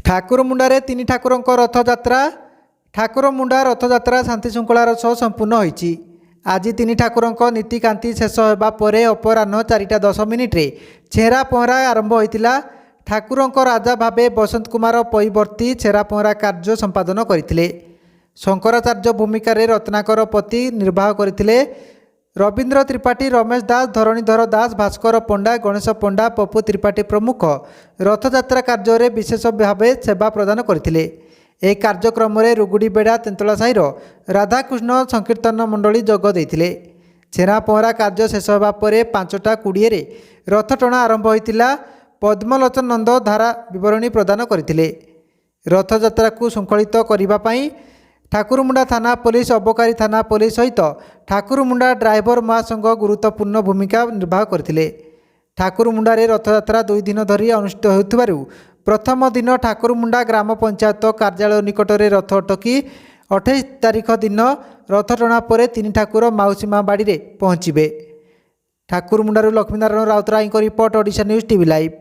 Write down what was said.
ଠାକୁରମୁଣ୍ଡାରେ ତିନି ଠାକୁରଙ୍କ ରଥଯାତ୍ରା। ଠାକୁରମୁଣ୍ଡା ରଥଯାତ୍ରା ଶାନ୍ତିଶୃଙ୍ଖଳାର ସହ ସମ୍ପୂର୍ଣ୍ଣ ହୋଇଛି। ଆଜି ତିନି ଠାକୁରଙ୍କ ନୀତିକାନ୍ତି ଶେଷ ହେବା ପରେ ଅପରାହ୍ନ 4:10 ଛେରା ପହଁରା ଆରମ୍ଭ ହୋଇଥିଲା। ଠାକୁରଙ୍କ ରାଜା ଭାବେ ବସନ୍ତ କୁମାର ପଇବର୍ତ୍ତୀ ଛେରା ପହଁରା କାର୍ଯ୍ୟ ସମ୍ପାଦନ କରିଥିଲେ। ଶଙ୍କରାଚାର୍ଯ୍ୟ ଭୂମିକାରେ ରତ୍ନାକର ପତି ନିର୍ବାହ କରିଥିଲେ। ରବୀନ୍ଦ୍ର ତ୍ରିପାଠୀ, ରମେଶ ଦାସ, ଧରଣୀଧର ଦାସ, ଭାସ୍କର ପଣ୍ଡା, ଗଣେଶ ପଣ୍ଡା, ପପୁ ତ୍ରିପାଠୀ ପ୍ରମୁଖ ରଥଯାତ୍ରା କାର୍ଯ୍ୟରେ ବିଶେଷ ଭାବେ ସେବା ପ୍ରଦାନ କରିଥିଲେ। ଏହି କାର୍ଯ୍ୟକ୍ରମରେ ରୁଗୁଡ଼ିବେଡ଼ା ତେନ୍ତଳା ସାହିର ରାଧାକୃଷ୍ଣ ସଂକୀର୍ତ୍ତନ ମଣ୍ଡଳୀ ଯୋଗ ଦେଇଥିଲେ। ଛେରା ପହଁରା କାର୍ଯ୍ୟ ଶେଷ ହେବା ପରେ 5:20 ରଥଟଣା ଆରମ୍ଭ ହୋଇଥିଲା। ପଦ୍ମଲୋଚନ ନନ୍ଦ ଧାରା ବିବରଣୀ ପ୍ରଦାନ କରିଥିଲେ। ରଥଯାତ୍ରାକୁ ଶୃଙ୍ଖଳିତ କରିବା ପାଇଁ ଠାକୁରମୁଣ୍ଡା ଥାନା ପୋଲିସ, ଅବକାରୀ ଥାନା ପୋଲିସ ସହିତ ଠାକୁରମୁଣ୍ଡା ଡ୍ରାଇଭର ମହାସଂଘ ଗୁରୁତ୍ୱପୂର୍ଣ୍ଣ ଭୂମିକା ନିର୍ବାହ କରିଥିଲେ। ଠାକୁରମୁଣ୍ଡାରେ ରଥଯାତ୍ରା 2 ଦିନ ଧରି ଅନୁଷ୍ଠିତ ହେଉଥିବାରୁ ପ୍ରଥମ ଦିନ ଠାକୁରମୁଣ୍ଡା ଗ୍ରାମ ପଞ୍ଚାୟତ କାର୍ଯ୍ୟାଳୟ ନିକଟରେ ରଥ ଅଟକି 28 ତାରିଖ ଦିନ ରଥଟଣା ପରେ ତିନି ଠାକୁର ମାଉସୀ ମା ବାଡ଼ିରେ ପହଞ୍ଚିବେ। ଠାକୁରମୁଣ୍ଡାରୁ ଲକ୍ଷ୍ମୀନାରାୟଣ ରାଉତରାୟଙ୍କ report, Odisha news TV live.